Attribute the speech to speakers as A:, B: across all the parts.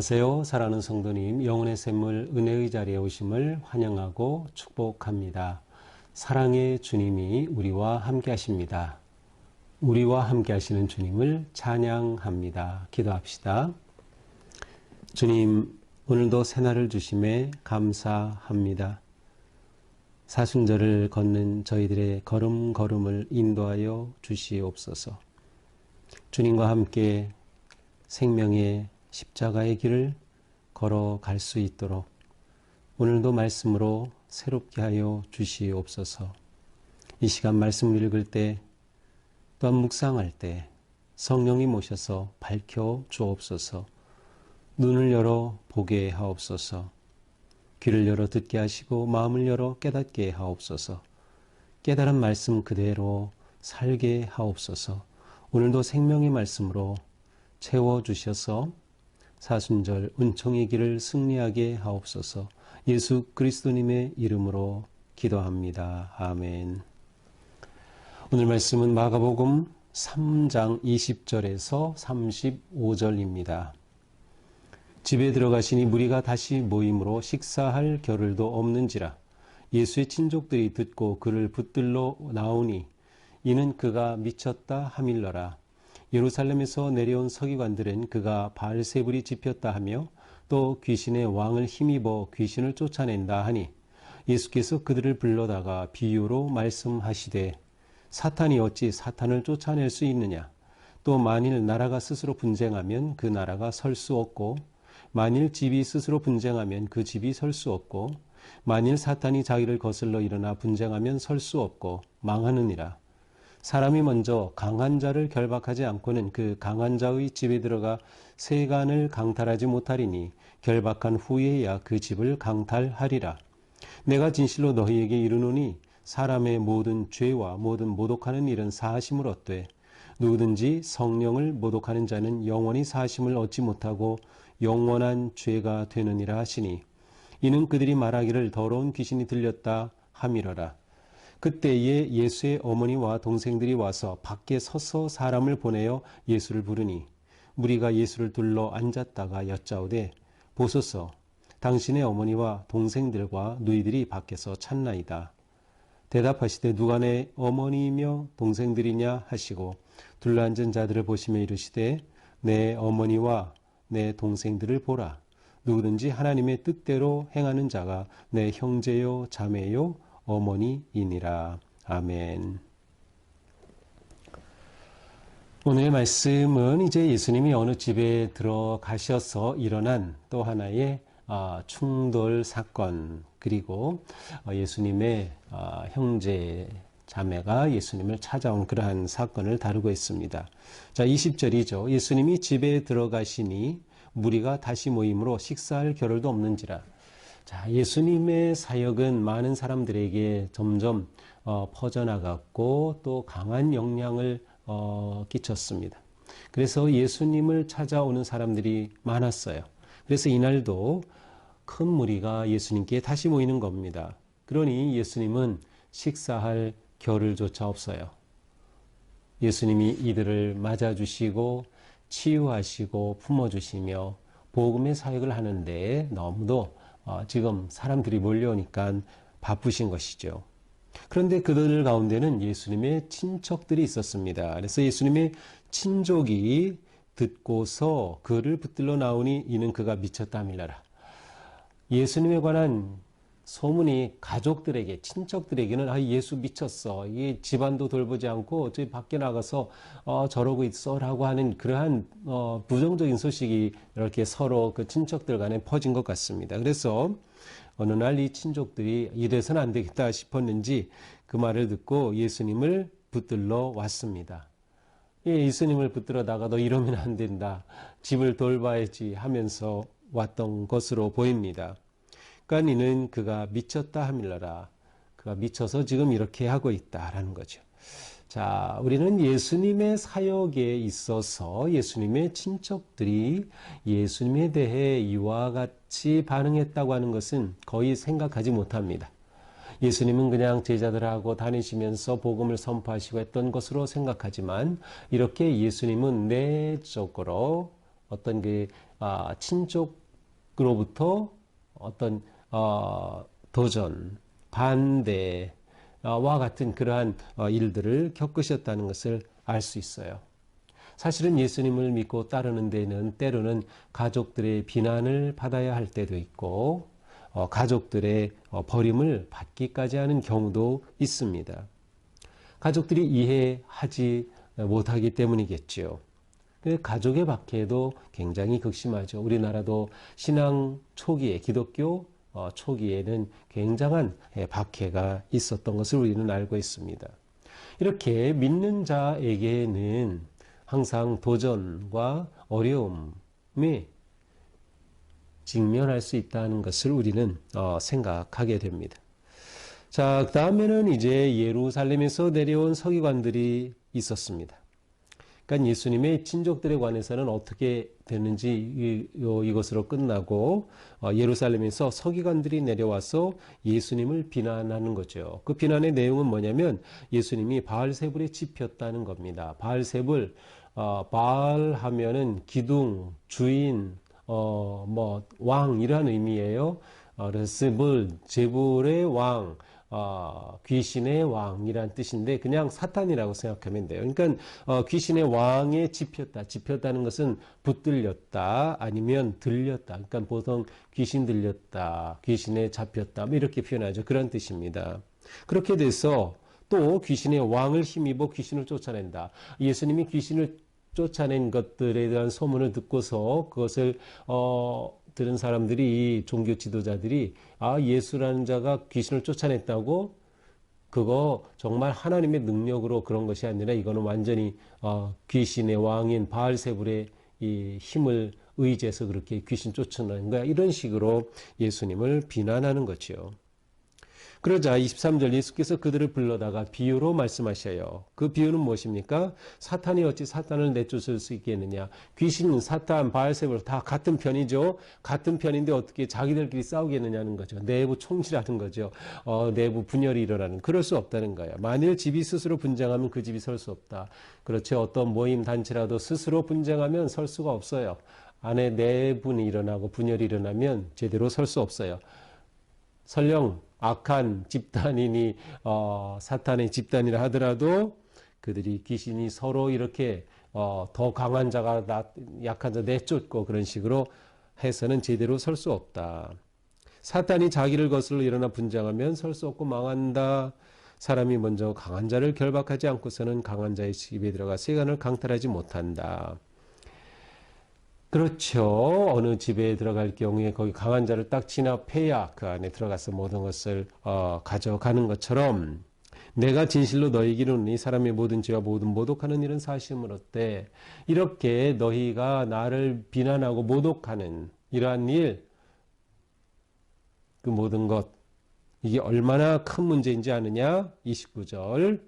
A: 안녕하세요. 사랑하는 성도님, 영혼의 샘물 은혜의 자리에 오심을 환영하고 축복합니다. 사랑의 주님이 우리와 함께 하십니다. 우리와 함께 하시는 주님을 찬양합니다. 기도합시다. 주님, 오늘도 새날을 주심에 감사합니다. 사순절을 걷는 저희들의 걸음걸음을 인도하여 주시옵소서. 주님과 함께 생명의 십자가의 길을 걸어갈 수 있도록 오늘도 말씀으로 새롭게 하여 주시옵소서. 이 시간 말씀을 읽을 때 또한 묵상할 때 성령님 오셔서 밝혀 주옵소서. 눈을 열어 보게 하옵소서. 귀를 열어 듣게 하시고 마음을 열어 깨닫게 하옵소서. 깨달은 말씀 그대로 살게 하옵소서. 오늘도 생명의 말씀으로 채워주셔서 사순절 은총의 길을 승리하게 하옵소서. 예수 그리스도님의 이름으로 기도합니다. 아멘. 오늘 말씀은 마가복음 3장 20절에서 35절입니다. 집에 들어가시니 무리가 다시 모임으로 식사할 겨를도 없는지라. 예수의 친족들이 듣고 그를 붙들러 나오니 이는 그가 미쳤다 하밀러라. 예루살렘에서 내려온 서기관들은 그가 바알세불이 집혔다 하며 또 귀신의 왕을 힘입어 귀신을 쫓아낸다 하니 예수께서 그들을 불러다가 비유로 말씀하시되 사탄이 어찌 사탄을 쫓아낼 수 있느냐. 또 만일 나라가 스스로 분쟁하면 그 나라가 설 수 없고 만일 집이 스스로 분쟁하면 그 집이 설 수 없고 만일 사탄이 자기를 거슬러 일어나 분쟁하면 설 수 없고 망하느니라. 사람이 먼저 강한 자를 결박하지 않고는 그 강한 자의 집에 들어가 세간을 강탈하지 못하리니 결박한 후에야 그 집을 강탈하리라. 내가 진실로 너희에게 이르노니 사람의 모든 죄와 모든 모독하는 일은 사하심을 얻되 누구든지 성령을 모독하는 자는 영원히 사하심을 얻지 못하고 영원한 죄가 되느니라 하시니 이는 그들이 말하기를 더러운 귀신이 들렸다 하미러라. 그때에 예수의 어머니와 동생들이 와서 밖에 서서 사람을 보내어 예수를 부르니 무리가 예수를 둘러 앉았다가 여짜오되 보소서 당신의 어머니와 동생들과 누이들이 밖에서 찾나이다. 대답하시되 누가 내 어머니이며 동생들이냐 하시고 둘러앉은 자들을 보시며 이르시되 내 어머니와 내 동생들을 보라. 누구든지 하나님의 뜻대로 행하는 자가 내 형제요 자매요 어머니이니라. 아멘. 오늘의 말씀은 이제 예수님이 어느 집에 들어가셔서 일어난 또 하나의 충돌 사건, 그리고 예수님의 형제 자매가 예수님을 찾아온 그러한 사건을 다루고 있습니다. 자, 20절이죠. 예수님이 집에 들어가시니 무리가 다시 모임으로 식사할 겨를도 없는지라. 자, 예수님의 사역은 많은 사람들에게 점점 퍼져나갔고 또 강한 영향을 끼쳤습니다. 그래서 예수님을 찾아오는 사람들이 많았어요. 그래서 이날도 큰 무리가 예수님께 다시 모이는 겁니다. 그러니 예수님은 식사할 겨를조차 없어요. 예수님이 이들을 맞아주시고 치유하시고 품어주시며 복음의 사역을 하는데 너무도 지금 사람들이 몰려오니까 바쁘신 것이죠. 그런데 그들 가운데는 예수님의 친척들이 있었습니다. 그래서 예수님의 친족이 듣고서 그를 붙들러 나오니 이는 그가 미쳤다 하밀라라. 예수님에 관한 소문이 가족들에게, 친척들에게는 예수 미쳤어. 이 집안도 돌보지 않고 저기 밖에 나가서 저러고 있어라고 하는 그러한 부정적인 소식이 이렇게 서로 그 친척들 간에 퍼진 것 같습니다. 그래서 어느 날 이 친족들이 이래서는 안 되겠다 싶었는지 그 말을 듣고 예수님을 붙들러 왔습니다. 예수님을 붙들어다가 너 이러면 안 된다. 집을 돌봐야지 하면서 왔던 것으로 보입니다. 그러니까 이는 그가 미쳤다 하밀러라. 그가 미쳐서 지금 이렇게 하고 있다라는 거죠. 자, 우리는 예수님의 사역에 있어서 예수님의 친척들이 예수님에 대해 이와 같이 반응했다고 하는 것은 거의 생각하지 못합니다. 예수님은 그냥 제자들하고 다니시면서 복음을 선포하시고 했던 것으로 생각하지만 이렇게 예수님은 내적으로 어떤 친족으로부터 어떤 도전, 반대와 같은 그러한 일들을 겪으셨다는 것을 알 수 있어요. 사실은 예수님을 믿고 따르는 데는 때로는 가족들의 비난을 받아야 할 때도 있고 가족들의 버림을 받기까지 하는 경우도 있습니다. 가족들이 이해하지 못하기 때문이겠지요. 가족의 박해도 굉장히 극심하죠. 우리나라도 신앙 초기에, 기독교 초기에는 굉장한 박해가 있었던 것을 우리는 알고 있습니다. 이렇게 믿는 자에게는 항상 도전과 어려움에 직면할 수 있다는 것을 우리는 생각하게 됩니다. 자, 그 다음에는 이제 예루살렘에서 내려온 서기관들이 있었습니다. 그러니까 예수님의 친족들에 관해서는 어떻게 됐는지 이것으로 끝나고 예루살렘에서 서기관들이 내려와서 예수님을 비난하는 거죠. 그 비난의 내용은 뭐냐면 예수님이 바알세불에 집혔다는 겁니다. 바알세불, 바알 하면은 기둥, 주인, 왕 이런 의미예요. 그래서 제불의 왕, 귀신의 왕이란 뜻인데 그냥 사탄이라고 생각하면 돼요. 그러니까 귀신의 왕에 집혔다. 집혔다는 것은 붙들렸다 아니면 들렸다. 그러니까 보통 귀신 들렸다, 귀신에 잡혔다 이렇게 표현하죠. 그런 뜻입니다. 그렇게 돼서 또 귀신의 왕을 힘입어 귀신을 쫓아낸다. 예수님이 귀신을 쫓아낸 것들에 대한 소문을 듣고서 그것을 들은 사람들이, 종교 지도자들이 예수라는 자가 귀신을 쫓아냈다고? 그거 정말 하나님의 능력으로 그런 것이 아니라 이거는 완전히 귀신의 왕인 바알세불의 이 힘을 의지해서 그렇게 귀신 쫓아낸 거야. 이런 식으로 예수님을 비난하는 거죠. 그러자 23절 예수께서 그들을 불러다가 비유로 말씀하셔요. 그 비유는 무엇입니까? 사탄이 어찌 사탄을 내쫓을 수 있겠느냐. 귀신, 사탄, 바알세불 다 같은 편이죠. 같은 편인데 어떻게 자기들끼리 싸우겠느냐는 거죠. 내부 총질하는 거죠. 내부 분열이 일어나는. 그럴 수 없다는 거예요. 만일 집이 스스로 분쟁하면 그 집이 설 수 없다. 그렇죠. 어떤 모임 단체라도 스스로 분쟁하면 설 수가 없어요. 안에 내분이 일어나고 분열이 일어나면 제대로 설 수 없어요. 설령 악한 집단이니 사탄의 집단이라 하더라도 그들이 귀신이 서로 이렇게 더 강한 자가 약한 자 내쫓고 그런 식으로 해서는 제대로 설 수 없다. 사탄이 자기를 거슬러 일어나 분쟁하면 설 수 없고 망한다. 사람이 먼저 강한 자를 결박하지 않고서는 강한 자의 집에 들어가 세간을 강탈하지 못한다. 그렇죠. 어느 집에 들어갈 경우에 거기 강한 자를 딱 진압해야 그 안에 들어가서 모든 것을 가져가는 것처럼 내가 진실로 너희에게 이르노니 사람의 모든 죄와 모든 모독하는 일은 사심을 얻되 이렇게 너희가 나를 비난하고 모독하는 이러한 일, 그 모든 것 이게 얼마나 큰 문제인지 아느냐? 29절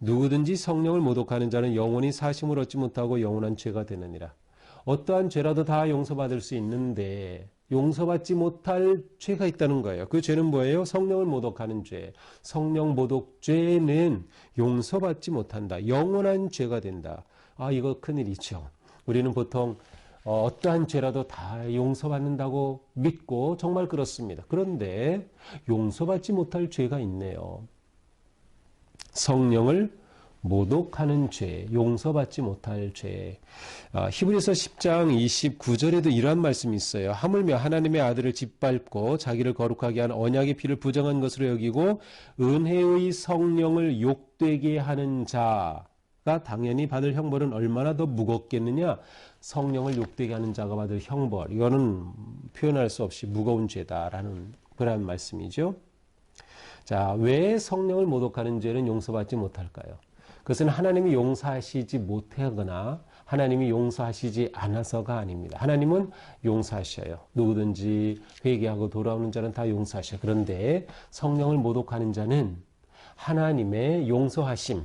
A: 누구든지 성령을 모독하는 자는 영원히 사심을 얻지 못하고 영원한 죄가 되느니라. 어떠한 죄라도 다 용서받을 수 있는데 용서받지 못할 죄가 있다는 거예요. 그 죄는 뭐예요? 성령을 모독하는 죄. 성령 모독죄는 용서받지 못한다. 영원한 죄가 된다. 이거 큰일이죠. 우리는 보통 어떠한 죄라도 다 용서받는다고 믿고 정말 그렇습니다. 그런데 용서받지 못할 죄가 있네요. 성령을 모독하는 죄, 용서받지 못할 죄. 히브리서 10장 29절에도 이러한 말씀이 있어요. 하물며 하나님의 아들을 짓밟고 자기를 거룩하게 한 언약의 피를 부정한 것으로 여기고 은혜의 성령을 욕되게 하는 자가 당연히 받을 형벌은 얼마나 더 무겁겠느냐. 성령을 욕되게 하는 자가 받을 형벌, 이거는 표현할 수 없이 무거운 죄다라는 그런 말씀이죠. 자, 왜 성령을 모독하는 죄는 용서받지 못할까요? 그것은 하나님이 용서하시지 못하거나 하나님이 용서하시지 않아서가 아닙니다. 하나님은 용서하셔요. 누구든지 회개하고 돌아오는 자는 다 용서하셔요. 그런데 성령을 모독하는 자는 하나님의 용서하심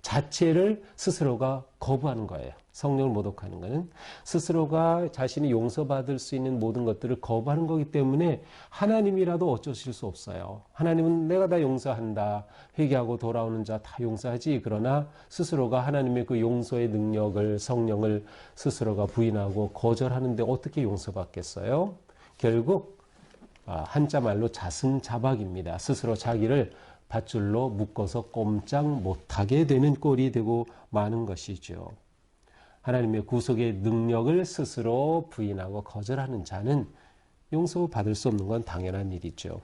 A: 자체를 스스로가 거부하는 거예요. 성령을 모독하는 것은 스스로가 자신이 용서받을 수 있는 모든 것들을 거부하는 거기 때문에 하나님이라도 어쩌실 수 없어요. 하나님은 내가 다 용서한다. 회개하고 돌아오는 자 다 용서하지. 그러나 스스로가 하나님의 그 용서의 능력을, 성령을 스스로가 부인하고 거절하는데 어떻게 용서받겠어요? 결국 한자 말로 자승자박입니다. 스스로 자기를 밧줄로 묶어서 꼼짝 못하게 되는 꼴이 되고 마는 것이죠. 하나님의 구속의 능력을 스스로 부인하고 거절하는 자는 용서받을 수 없는 건 당연한 일이죠.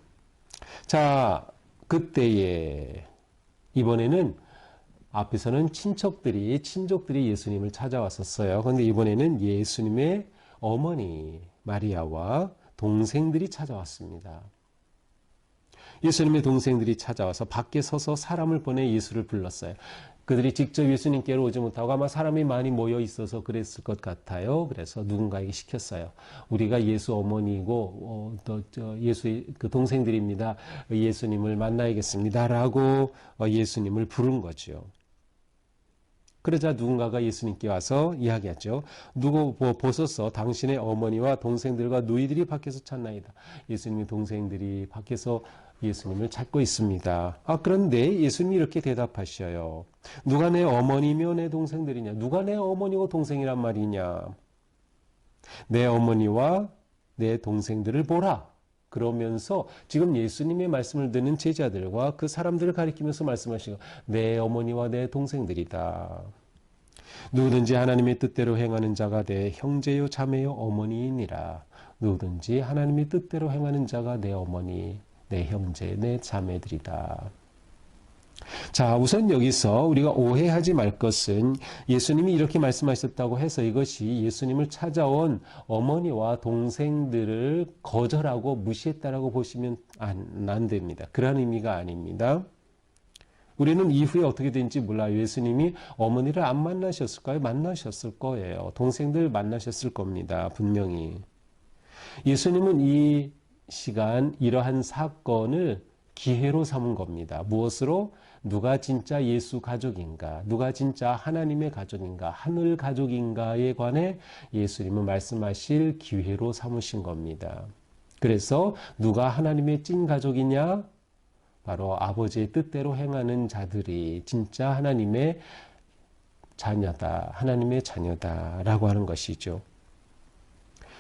A: 자, 그때에 이번에는 앞에서는 친족들이 예수님을 찾아왔었어요. 그런데 이번에는 예수님의 어머니 마리아와 동생들이 찾아왔습니다. 예수님의 동생들이 찾아와서 밖에 서서 사람을 보내 예수를 불렀어요. 그들이 직접 예수님께로 오지 못하고 아마 사람이 많이 모여 있어서 그랬을 것 같아요. 그래서 누군가에게 시켰어요. 우리가 예수 어머니이고 예수의 그 동생들입니다. 예수님을 만나야겠습니다라고 예수님을 부른 거죠. 그러자 누군가가 예수님께 와서 이야기하죠. 누구 보소서 당신의 어머니와 동생들과 누이들이 밖에서 찾나이다. 예수님의 동생들이 밖에서 예수님을 찾고 있습니다. 그런데 예수님이 이렇게 대답하셔요. 누가 내 어머니며 내 동생들이냐? 누가 내 어머니고 동생이란 말이냐? 내 어머니와 내 동생들을 보라. 그러면서 지금 예수님의 말씀을 듣는 제자들과 그 사람들을 가리키면서 말씀하시고 내 어머니와 내 동생들이다. 누구든지 하나님의 뜻대로 행하는 자가 내 형제요 자매요 어머니이니라. 누구든지 하나님의 뜻대로 행하는 자가 내 어머니, 내 형제, 내 자매들이다. 자, 우선 여기서 우리가 오해하지 말 것은 예수님이 이렇게 말씀하셨다고 해서 이것이 예수님을 찾아온 어머니와 동생들을 거절하고 무시했다라고 보시면 안 됩니다. 그런 의미가 아닙니다. 우리는 이후에 어떻게 된지 몰라요. 예수님이 어머니를 안 만나셨을까요? 만나셨을 거예요. 동생들 만나셨을 겁니다. 분명히. 예수님은 이 시간 이러한 사건을 기회로 삼은 겁니다. 무엇으로? 누가 진짜 예수 가족인가? 누가 진짜 하나님의 가족인가? 하늘 가족인가에 관해 예수님은 말씀하실 기회로 삼으신 겁니다. 그래서 누가 하나님의 찐 가족이냐? 바로 아버지의 뜻대로 행하는 자들이 진짜 하나님의 자녀다. 하나님의 자녀다라고 하는 것이죠.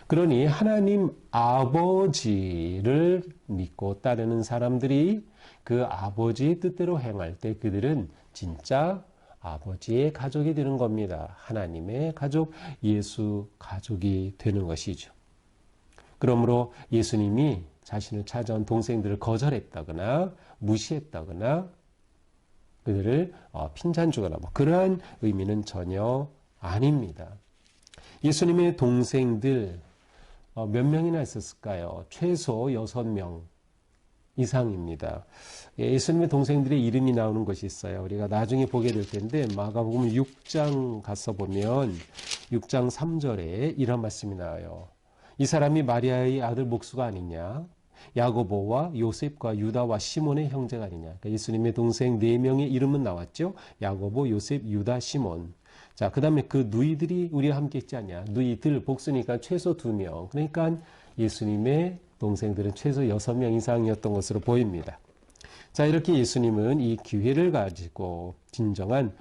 A: 그러니 하나님 아버지를 믿고 따르는 사람들이 그 아버지의 뜻대로 행할 때 그들은 진짜 아버지의 가족이 되는 겁니다. 하나님의 가족, 예수 가족이 되는 것이죠. 그러므로 예수님이 자신을 찾아온 동생들을 거절했다거나 무시했다거나 그들을 핀잔 주거나 그러한 의미는 전혀 아닙니다. 예수님의 동생들 몇 명이나 있었을까요? 최소 6명 이상입니다. 예수님의 동생들의 이름이 나오는 것이 있어요. 우리가 나중에 보게 될 텐데 마가복음 6장 가서 보면 6장 3절에 이런 말씀이 나와요. 이 사람이 마리아의 아들 목수가 아니냐? 야고보와 요셉과 유다와 시몬의 형제가 아니냐? 그러니까 예수님의 동생 4명의 이름은 나왔죠. 야고보, 요셉, 유다, 시몬. 자, 그 다음에 그 누이들이 우리와 함께 있지 않냐? 누이들 복수니까 최소 2명. 그러니까 예수님의 동생들은 최소 6명 이상이었던 것으로 보입니다. 자, 이렇게 예수님은 이 기회를 가지고 진정한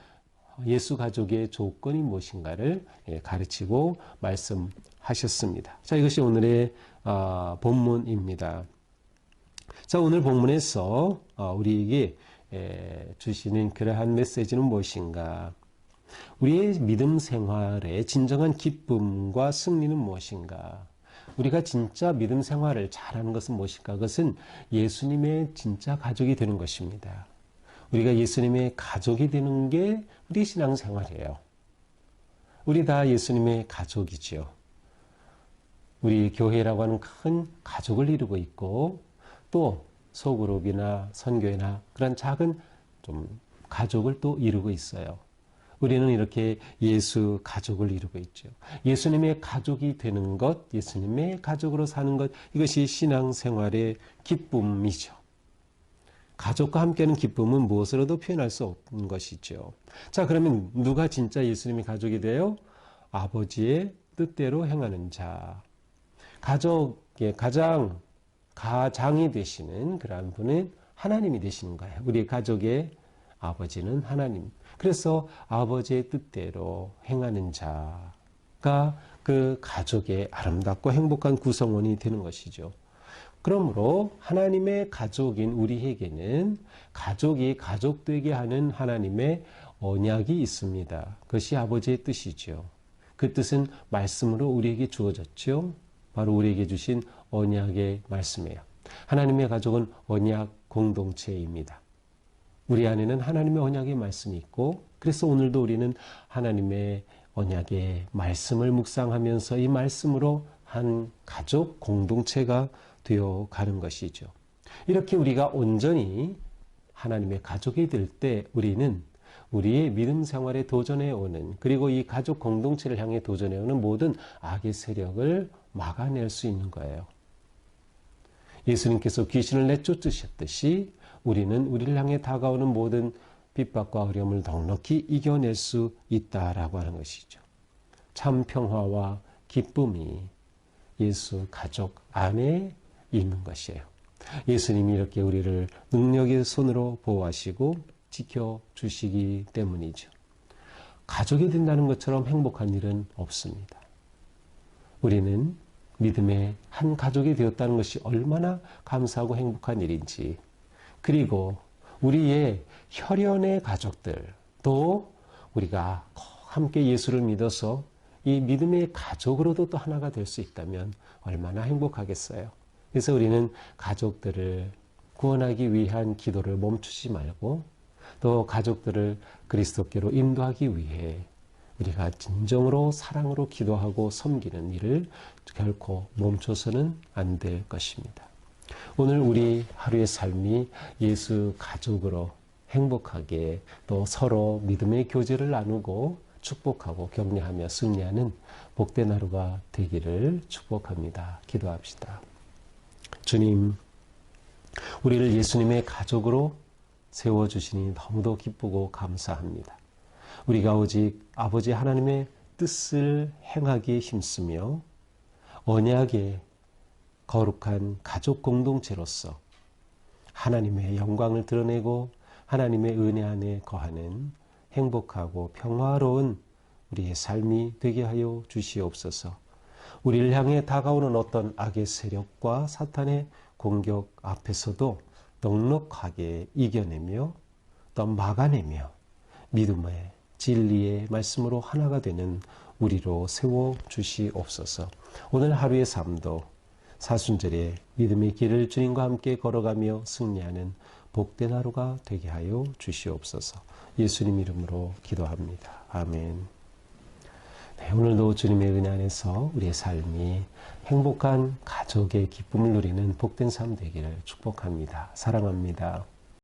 A: 예수 가족의 조건이 무엇인가를 가르치고 말씀하셨습니다. 자, 이것이 오늘의 본문입니다. 자, 오늘 본문에서 우리에게 주시는 그러한 메시지는 무엇인가? 우리의 믿음 생활의 진정한 기쁨과 승리는 무엇인가? 우리가 진짜 믿음 생활을 잘하는 것은 무엇일까? 그것은 예수님의 진짜 가족이 되는 것입니다. 우리가 예수님의 가족이 되는 게 우리 신앙생활이에요. 우리 다 예수님의 가족이지요. 우리 교회라고 하는 큰 가족을 이루고 있고 또 소그룹이나 선교회나 그런 작은 좀 가족을 또 이루고 있어요. 우리는 이렇게 예수 가족을 이루고 있죠. 예수님의 가족이 되는 것, 예수님의 가족으로 사는 것, 이것이 신앙생활의 기쁨이죠. 가족과 함께하는 기쁨은 무엇으로도 표현할 수 없는 것이죠. 자, 그러면 누가 진짜 예수님의 가족이 돼요? 아버지의 뜻대로 행하는 자. 가족의 가장이 되시는 그러한 분은 하나님이 되시는 거예요. 우리 가족의 아버지는 하나님. 그래서 아버지의 뜻대로 행하는 자가 그 가족의 아름답고 행복한 구성원이 되는 것이죠. 그러므로 하나님의 가족인 우리에게는 가족이 가족되게 하는 하나님의 언약이 있습니다. 그것이 아버지의 뜻이죠. 그 뜻은 말씀으로 우리에게 주어졌죠. 바로 우리에게 주신 언약의 말씀이에요. 하나님의 가족은 언약 공동체입니다. 우리 안에는 하나님의 언약의 말씀이 있고, 그래서 오늘도 우리는 하나님의 언약의 말씀을 묵상하면서 이 말씀으로 한 가족 공동체가 되어 가는 것이죠. 이렇게 우리가 온전히 하나님의 가족이 될 때 우리는 우리의 믿음 생활에 도전해 오는, 그리고 이 가족 공동체를 향해 도전해 오는 모든 악의 세력을 막아낼 수 있는 거예요. 예수님께서 귀신을 내쫓으셨듯이 우리는 우리를 향해 다가오는 모든 핍박과 어려움을 넉넉히 이겨낼 수 있다라고 하는 것이죠. 참 평화와 기쁨이 예수 가족 안에 있는 것이에요. 예수님이 이렇게 우리를 능력의 손으로 보호하시고 지켜주시기 때문이죠. 가족이 된다는 것처럼 행복한 일은 없습니다. 우리는 믿음의 한 가족이 되었다는 것이 얼마나 감사하고 행복한 일인지, 그리고 우리의 혈연의 가족들, 또 우리가 함께 예수를 믿어서 이 믿음의 가족으로도 또 하나가 될 수 있다면 얼마나 행복하겠어요. 그래서 우리는 가족들을 구원하기 위한 기도를 멈추지 말고, 또 가족들을 그리스도께로 인도하기 위해 우리가 진정으로 사랑으로 기도하고 섬기는 일을 결코 멈춰서는 안 될 것입니다. 오늘 우리 하루의 삶이 예수 가족으로 행복하게, 또 서로 믿음의 교제를 나누고 축복하고 격려하며 승리하는 복된 하루가 되기를 축복합니다. 기도합시다. 주님, 우리를 예수님의 가족으로 세워주시니 너무도 기쁘고 감사합니다. 우리가 오직 아버지 하나님의 뜻을 행하기에 힘쓰며 언약의 거룩한 가족 공동체로서 하나님의 영광을 드러내고 하나님의 은혜 안에 거하는 행복하고 평화로운 우리의 삶이 되게 하여 주시옵소서. 우리를 향해 다가오는 어떤 악의 세력과 사탄의 공격 앞에서도 넉넉하게 이겨내며 또 막아내며 믿음의 진리의 말씀으로 하나가 되는 우리로 세워 주시옵소서. 오늘 하루의 삶도 사순절의 믿음의 길을 주님과 함께 걸어가며 승리하는 복된 하루가 되게 하여 주시옵소서. 예수님 이름으로 기도합니다. 아멘. 네, 오늘도 주님의 은혜 안에서 우리의 삶이 행복한 가족의 기쁨을 누리는 복된 삶 되기를 축복합니다. 사랑합니다.